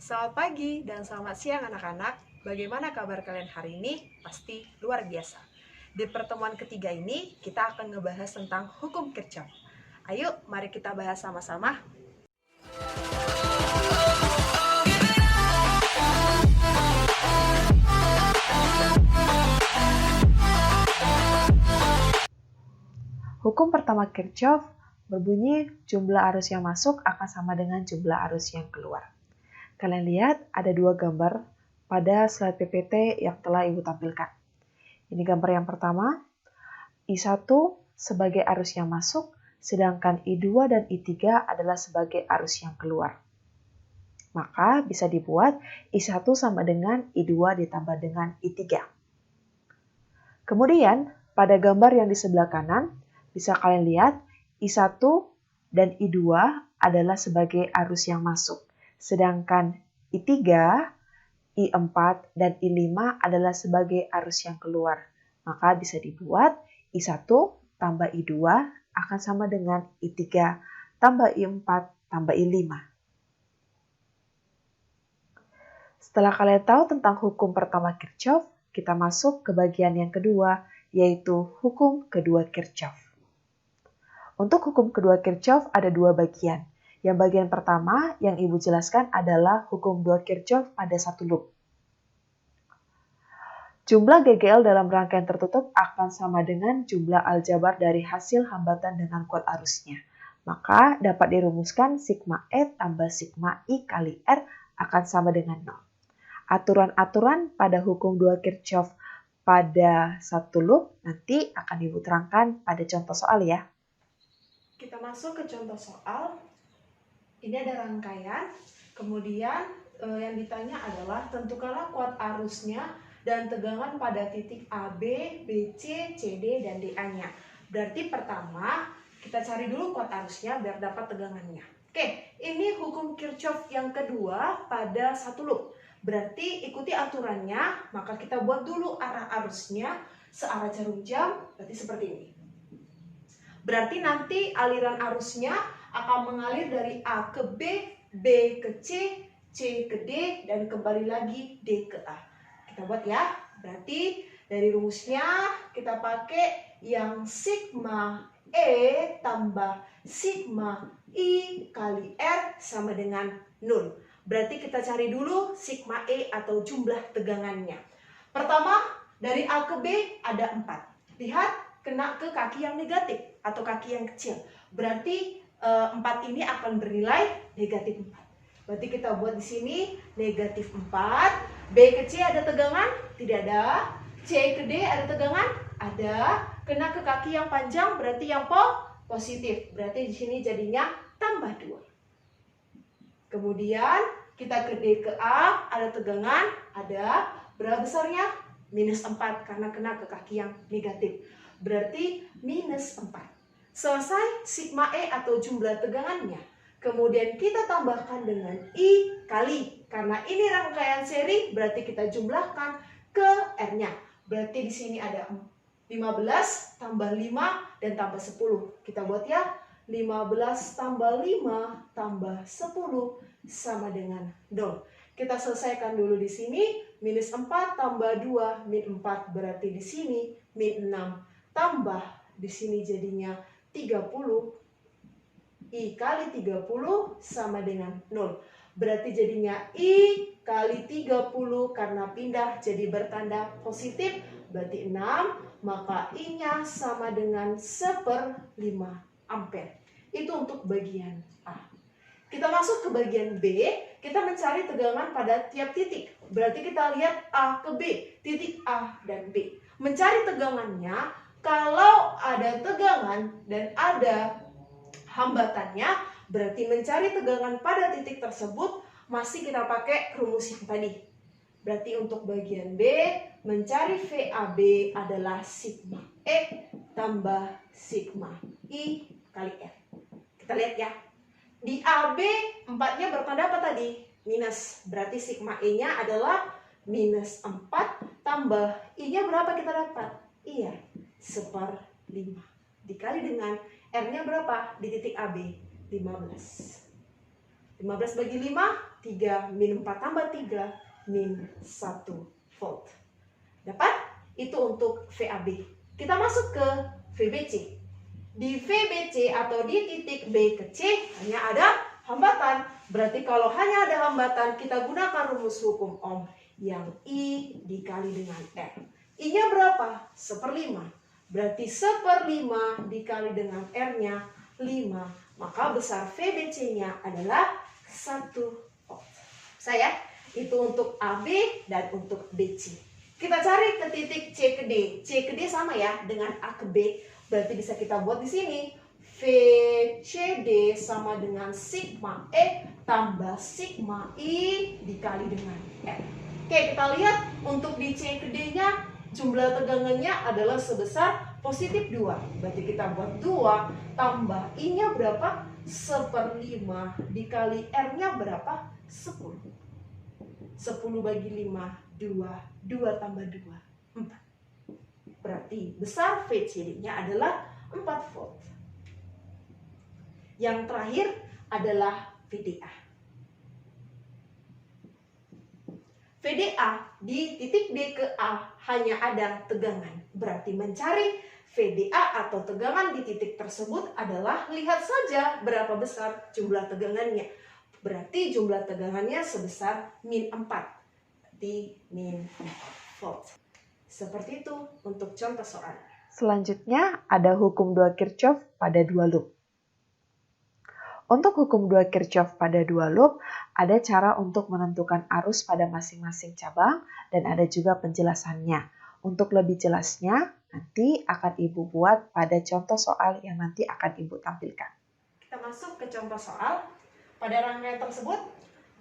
Selamat pagi dan selamat siang anak-anak. Bagaimana kabar kalian hari ini? Pasti luar biasa. Di pertemuan ketiga ini, kita akan ngebahas tentang hukum Kirchhoff. Ayo, mari kita bahas sama-sama. Hukum pertama Kirchhoff berbunyi jumlah arus yang masuk akan sama dengan jumlah arus yang keluar. Kalian lihat ada dua gambar pada slide PPT yang telah Ibu tampilkan. Ini gambar yang pertama, I1 sebagai arus yang masuk, sedangkan I2 dan I3 adalah sebagai arus yang keluar. Maka bisa dibuat I1 sama dengan I2 ditambah dengan I3. Kemudian, pada gambar yang di sebelah kanan, bisa kalian lihat I1 dan I2 adalah sebagai arus yang masuk. Sedangkan I3, I4, dan I5 adalah sebagai arus yang keluar. Maka bisa dibuat I1 tambah I2 akan sama dengan I3 tambah I4 tambah I5. Setelah kalian tahu tentang hukum pertama Kirchhoff, kita masuk ke bagian yang kedua, yaitu hukum kedua Kirchhoff. Untuk hukum kedua Kirchhoff ada dua bagian. Yang bagian pertama yang Ibu jelaskan adalah hukum dua Kirchhoff pada satu loop. Jumlah GGL dalam rangkaian tertutup akan sama dengan jumlah aljabar dari hasil hambatan dengan kuat arusnya. Maka dapat dirumuskan sigma E tambah sigma I kali R akan sama dengan 0. Aturan-aturan pada hukum dua Kirchhoff pada satu loop nanti akan Ibu terangkan pada contoh soal ya. Kita masuk ke contoh soal. Ini ada rangkaian, kemudian yang ditanya adalah tentukanlah kuat arusnya dan tegangan pada titik AB, BC, CD, dan DA-nya. Berarti pertama kita cari dulu kuat arusnya biar dapat tegangannya. Oke, ini hukum Kirchhoff yang kedua pada satu loop. Berarti ikuti aturannya, maka kita buat dulu arah arusnya searah jarum jam, berarti seperti ini. Berarti nanti aliran arusnya akan mengalir dari A ke B, B ke C, C ke D, dan kembali lagi D ke A. Kita buat ya. Berarti dari rumusnya kita pakai yang sigma E tambah sigma I kali R sama dengan 0. Berarti kita cari dulu sigma E atau jumlah tegangannya. Pertama, dari A ke B ada 4. Lihat, kena ke kaki yang negatif atau kaki yang kecil. Berarti 4 ini akan bernilai negatif 4. Berarti kita buat di sini negatif 4. B ke C ada tegangan? Tidak ada. C ke D ada tegangan? Ada. Kena ke kaki yang panjang berarti yang positif. Berarti di sini jadinya tambah 2. Kemudian kita ke D ke A ada tegangan? Ada. Berapa besarnya? Minus 4 karena kena ke kaki yang negatif. Berarti minus 4. Selesai sigma E atau jumlah tegangannya. Kemudian kita tambahkan dengan I kali. Karena ini rangkaian seri, berarti kita jumlahkan ke R-nya. Berarti di sini ada 15 tambah 5 dan tambah 10. Kita buat ya. 15 tambah 5 tambah 10 sama dengan 0. Kita selesaikan dulu di sini. Minus 4 tambah 2, min 4 berarti di sini min 6. Tambah di sini jadinya 30. I kali 30 sama dengan 0. Berarti jadinya I kali 30 karena pindah jadi bertanda positif. Berarti 6. Maka I-nya sama dengan 1/5 ampere. Itu untuk bagian A. Kita masuk ke bagian B. Kita mencari tegangan pada tiap titik. Berarti kita lihat A ke B. Titik A dan B. Mencari tegangannya. Kalau ada tegangan dan ada hambatannya, berarti mencari tegangan pada titik tersebut masih kita pakai rumus yang tadi. Berarti untuk bagian B, mencari VAB adalah sigma E tambah sigma I kali R. Kita lihat ya. Di AB 4-nya bertanda apa tadi? Minus. Berarti sigma E-nya adalah minus 4 tambah I-nya berapa kita dapat? Iya. 1/5 dikali dengan R-nya berapa di titik AB? 15. 15 bagi 5 3 min 4 tambah 3 min 1 volt. Dapat? Itu untuk VAB. Kita masuk ke VBC. Di VBC atau di titik B ke C hanya ada hambatan. Berarti kalau hanya ada hambatan, kita gunakan rumus hukum Ohm yang I dikali dengan R. I-nya berapa? 1/5. Berarti 1/5 dikali dengan R-nya 5. Maka besar VBC-nya adalah 1 volt. Saya itu untuk AB dan untuk BC. Kita cari ke titik C ke D. C ke D sama ya dengan A ke B. Berarti bisa kita buat di sini. VCD sama dengan sigma E tambah sigma I dikali dengan R. Oke, kita lihat untuk di C ke D-nya jumlah tegangannya adalah sebesar positif 2. Berarti kita buat 2 tambah I-nya berapa? 1/5 dikali R-nya berapa? 10. 10 bagi 5, 2. 2 tambah 2, 4. Berarti besar VCD-nya adalah 4 volt. Yang terakhir adalah VDA. VDA di titik D ke A hanya ada tegangan. Berarti mencari VDA atau tegangan di titik tersebut adalah lihat saja berapa besar jumlah tegangannya. Berarti jumlah tegangannya sebesar min 4. Berarti min 4 volt. Seperti itu untuk contoh soal. Selanjutnya ada hukum 2 Kirchhoff pada 2 loop. Untuk hukum 2 Kirchhoff pada 2 loop, ada cara untuk menentukan arus pada masing-masing cabang dan ada juga penjelasannya. Untuk lebih jelasnya, nanti akan Ibu buat pada contoh soal yang nanti akan Ibu tampilkan. Kita masuk ke contoh soal. Pada rangkaian tersebut,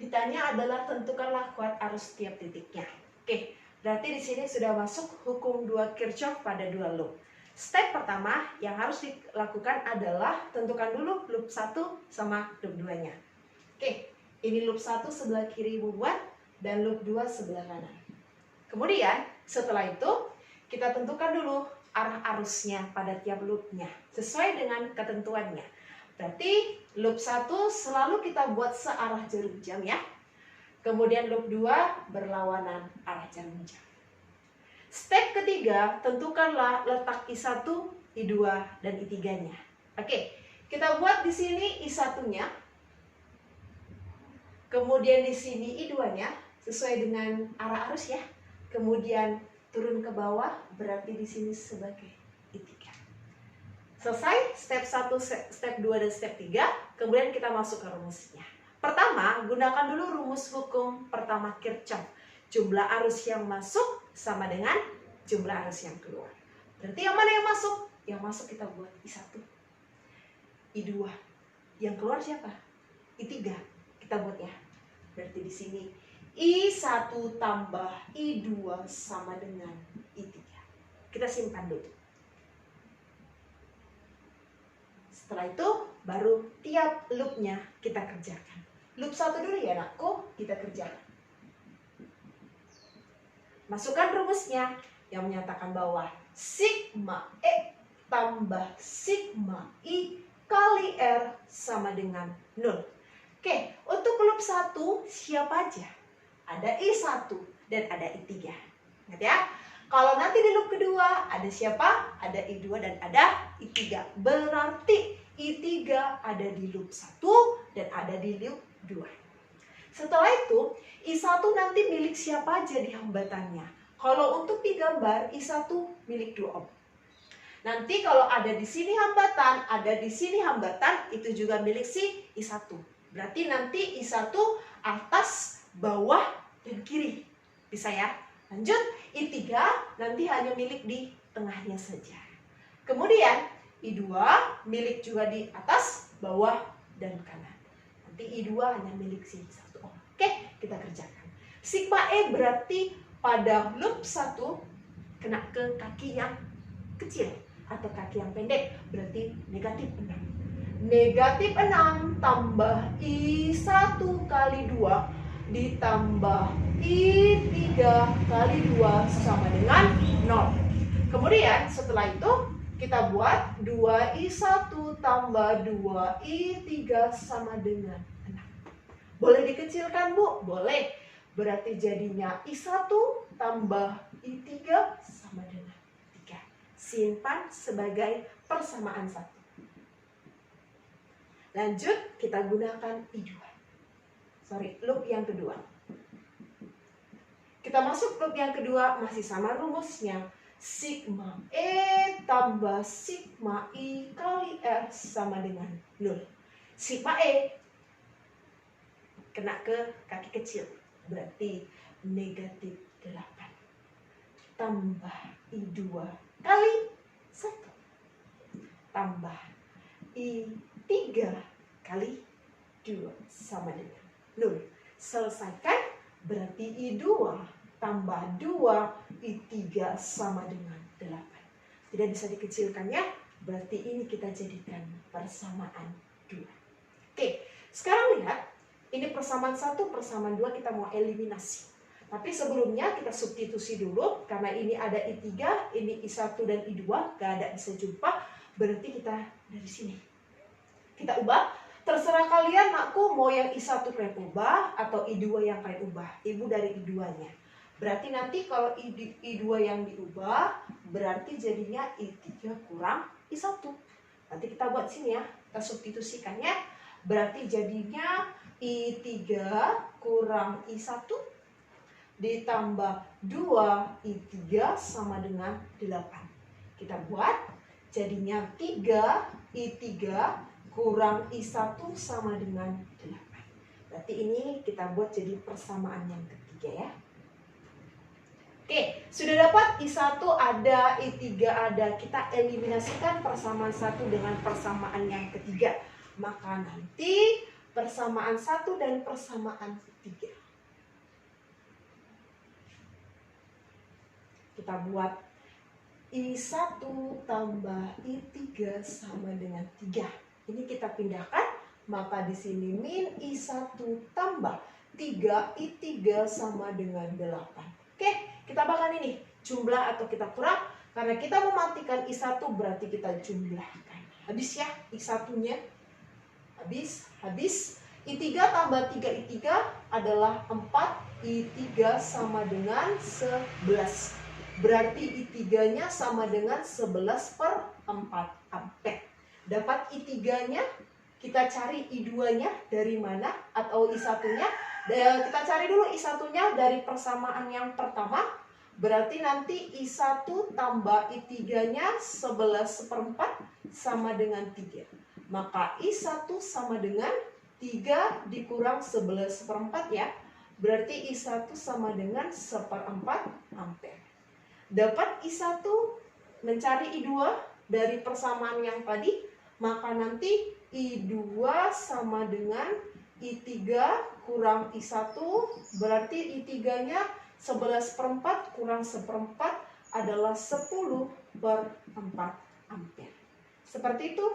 ditanya adalah tentukanlah kuat arus tiap titiknya. Oke, berarti di sini sudah masuk hukum 2 Kirchhoff pada 2 loop. Step pertama yang harus dilakukan adalah tentukan dulu loop 1 sama loop 2-nya. Oke, ini loop 1 sebelah kiri Ibu buat dan loop 2 sebelah kanan. Kemudian setelah itu kita tentukan dulu arah arusnya pada tiap loopnya sesuai dengan ketentuannya. Berarti loop 1 selalu kita buat searah jarum jam ya. Kemudian loop 2 berlawanan arah jarum jam. Step ketiga, tentukanlah letak I1, I2, dan I3-nya. Oke, kita buat di sini I1-nya. Kemudian di sini I2-nya sesuai dengan arah arus ya. Kemudian turun ke bawah, berarti di sini sebagai I3. Selesai step 1, step 2, dan step 3. Kemudian kita masuk ke rumusnya. Pertama, gunakan dulu rumus hukum pertama Kirchhoff. Jumlah arus yang masuk sama dengan jumlah arus yang keluar. Berarti yang mana yang masuk? Yang masuk kita buat I1. I2. Yang keluar siapa? I3. Kita buat ya. Berarti di sini I1 tambah I2 sama dengan I3. Kita simpan dulu. Setelah itu baru tiap loopnya kita kerjakan. Loop 1 dulu ya anakku, kita kerjakan. Masukkan rumusnya yang menyatakan bahwa sigma E tambah sigma I kali R sama dengan 0. Oke, untuk loop 1 siapa aja? Ada I1 dan ada I3. Ingat ya? Kalau nanti di loop kedua ada siapa? Ada I2 dan ada I3. Berarti I3 ada di loop 1 dan ada di loop 2. Setelah itu, I1 nanti milik siapa aja di hambatannya. Kalau untuk digambar, I1 milik 2 ohm. Nanti kalau ada di sini hambatan, ada di sini hambatan, itu juga milik si I1. Berarti nanti I1 atas, bawah, dan kiri. Bisa ya? Lanjut, I3 nanti hanya milik di tengahnya saja. Kemudian, I2 milik juga di atas, bawah, dan kanan. Nanti I2 hanya milik si I1. Oke, kita kerjakan. Sigma E berarti pada loop 1 kena ke kaki yang kecil atau kaki yang pendek, berarti negatif 6. Negatif 6 tambah I1 kali 2 ditambah I3 kali 2 sama dengan 0. Kemudian setelah itu kita buat 2I1 tambah 2I3 sama dengan 6. Boleh dikecilkan, Bu? Boleh. Berarti jadinya I1 tambah I3 sama dengan 3. Simpan sebagai persamaan 1. Lanjut, kita gunakan I2. Loop yang kedua. Kita masuk loop yang kedua, masih sama rumusnya. Sigma E tambah sigma I kali R sama dengan 0. Sigma E kena ke kaki kecil, berarti negatif 8. Tambah I2 kali 1. Tambah I3 kali 2 sama dengan 0. Selesaikan, berarti I2 tambah 2, I3 sama dengan 8. Tidak bisa dikecilkan ya, berarti ini kita jadikan persamaan 2. Oke, sekarang lihat, ini persamaan 1, persamaan 2 kita mau eliminasi. Tapi sebelumnya kita substitusi dulu, karena ini ada I3, ini I1 dan I2, gak ada bisa jumpa, berarti kita dari sini. Kita ubah. Terserah kalian, aku mau yang I1 kalian ubah atau I2 yang kalian ubah. Ibu dari I2-nya. Berarti nanti kalau I2 yang diubah, berarti jadinya I3 kurang I1. Nanti kita buat sini ya, kita substitusikan ya. Berarti jadinya I3 kurang I1 ditambah 2 I3 sama dengan 8. Kita buat, jadinya 3 I3 kurang I1 sama dengan 8. Berarti ini kita buat jadi persamaan yang ketiga ya. Oke, sudah dapat I1 ada, I3 ada. Kita eliminasikan persamaan 1 dengan persamaan yang ketiga. Maka nanti persamaan 1 dan persamaan 3. Kita buat I1 tambah I3 sama dengan 3. Ini kita pindahkan, maka di sini min I1 tambah 3 I3 sama dengan 8. Oke, kita bakal ini jumlah atau kita kurang. Karena kita mematikan I1 berarti kita jumlahkan. Habis ya I1-nya. Habis. I3 tambah 3 I3 adalah 4. I3 sama dengan 11. Berarti I3-nya sama dengan 11/4 ampere. Dapat I3-nya, kita cari I2-nya dari mana atau I1-nya. Kita cari dulu I1-nya dari persamaan yang pertama. Berarti nanti I1 tambah I3-nya 11/4 sama dengan 3. Maka I1 sama dengan 3 dikurang 11/4 ya. Berarti I1 sama dengan 1/4 ampere. Dapat I1, mencari I2 dari persamaan yang tadi. Maka nanti I2 sama dengan I3 kurang I1, berarti I3-nya 11/4 kurang 1/4 adalah 10/4 ampere. Seperti itu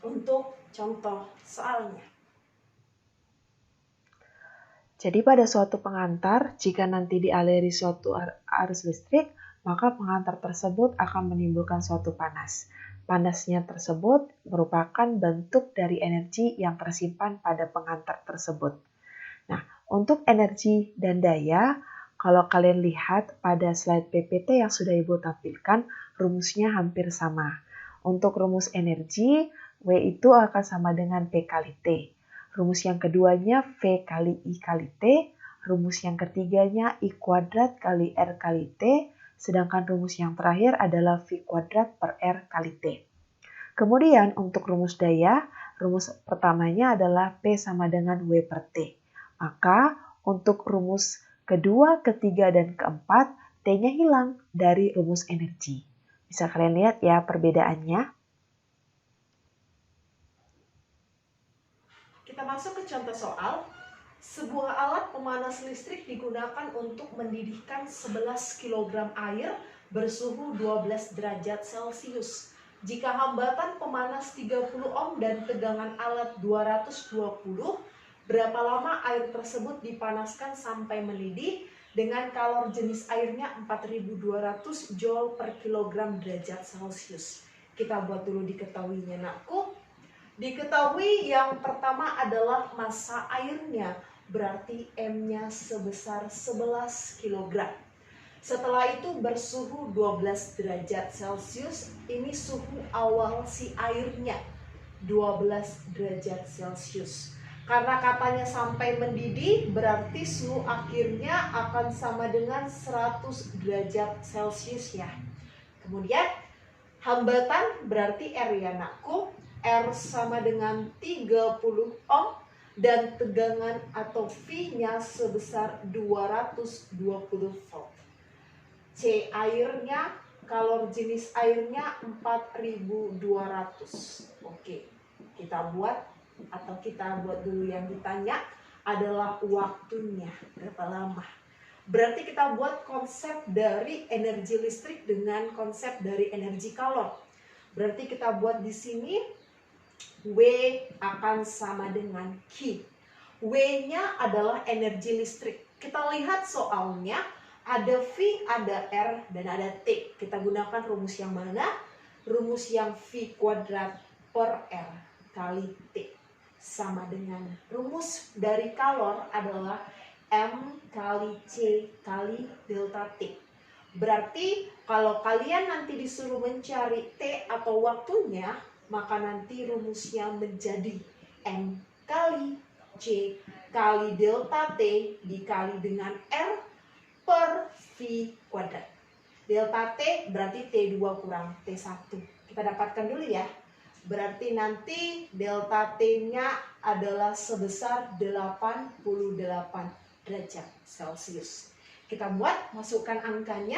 untuk contoh soalnya. Jadi pada suatu pengantar, jika nanti dialiri suatu arus listrik, maka pengantar tersebut akan menimbulkan suatu panas. Panasnya tersebut merupakan bentuk dari energi yang tersimpan pada pengantar tersebut. Nah, untuk energi dan daya, kalau kalian lihat pada slide PPT yang sudah Ibu tampilkan, rumusnya hampir sama. Untuk rumus energi, W itu akan sama dengan P kali T. Rumus yang keduanya V kali I kali T. Rumus yang ketiganya I kuadrat kali R kali T. Sedangkan rumus yang terakhir adalah V kuadrat per R kali T. Kemudian untuk rumus daya, rumus pertamanya adalah P sama dengan W per T. Maka untuk rumus kedua, ketiga, dan keempat, T-nya hilang dari rumus energi. Bisa kalian lihat ya perbedaannya. Kita masuk ke contoh soal. Sebuah alat pemanas listrik digunakan untuk mendidihkan 11 kg air bersuhu 12 derajat Celcius. Jika hambatan pemanas 30 ohm dan tegangan alat 220, berapa lama air tersebut dipanaskan sampai mendidih dengan kalor jenis airnya 4200 joule per kilogram derajat Celcius. Kita buat dulu diketahuinya nakku. Diketahui yang pertama adalah massa airnya, berarti M-nya sebesar 11 kg. Setelah itu bersuhu 12 derajat Celcius, ini suhu awal si airnya, 12 derajat Celcius. Karena katanya sampai mendidih, berarti suhu akhirnya akan sama dengan 100 derajat Celcius ya. Kemudian hambatan berarti R ya nakku, R sama dengan 30 ohm dan tegangan atau V-nya sebesar 220 volt. C airnya, kalor jenis airnya 4200. Oke, kita buat dulu yang ditanya adalah waktunya berapa lama. Berarti kita buat konsep dari energi listrik dengan konsep dari energi kalor. Berarti kita buat di sini W akan sama dengan Q. W-nya adalah energi listrik. Kita lihat soalnya ada V, ada R, dan ada T. Kita gunakan rumus yang mana? Rumus yang V kuadrat per R kali T. Sama dengan rumus dari kalor adalah M kali C kali delta T. Berarti kalau kalian nanti disuruh mencari T atau waktunya, maka nanti rumusnya menjadi M kali C kali delta T dikali dengan R per V kuadrat. Delta T berarti T2 kurang T1. Kita dapatkan dulu ya. Berarti nanti delta T-nya adalah sebesar 88 derajat Celcius. Kita buat, masukkan angkanya.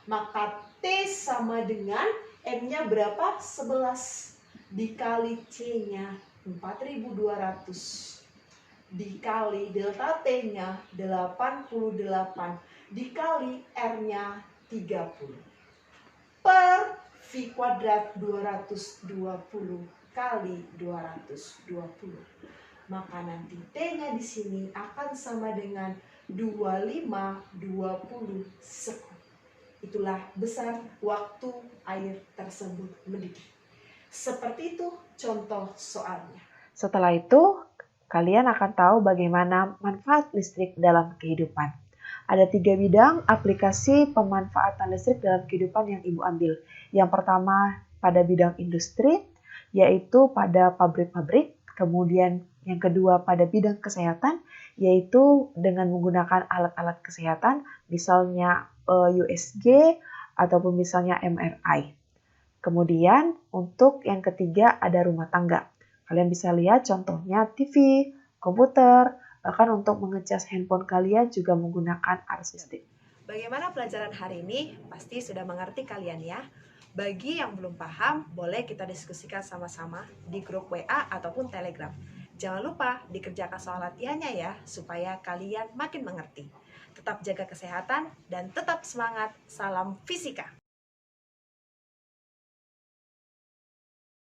Maka T sama dengan M-nya berapa? 11 dikali C-nya 4200 dikali delta T-nya 88 dikali R-nya 30 per V kuadrat 220 kali 220. Maka nanti T-nya di sini akan sama dengan 2520 sekund. Itulah besar waktu air tersebut mendidih. Seperti itu contoh soalnya. Setelah itu, kalian akan tahu bagaimana manfaat listrik dalam kehidupan. Ada 3 bidang aplikasi pemanfaatan listrik dalam kehidupan yang Ibu ambil. Yang pertama pada bidang industri, yaitu pada pabrik-pabrik. Kemudian yang kedua pada bidang kesehatan, yaitu dengan menggunakan alat-alat kesehatan, misalnya USG ataupun misalnya MRI. Kemudian untuk yang ketiga ada rumah tangga. Kalian bisa lihat contohnya TV, komputer, bahkan untuk mengecas handphone kalian juga menggunakan arus listrik. Bagaimana pelajaran hari ini? Pasti sudah mengerti kalian ya. Bagi yang belum paham, boleh kita diskusikan sama-sama di grup WA ataupun Telegram. Jangan lupa dikerjakan soal latihannya ya, supaya kalian makin mengerti. Tetap jaga kesehatan dan tetap semangat. Salam fisika.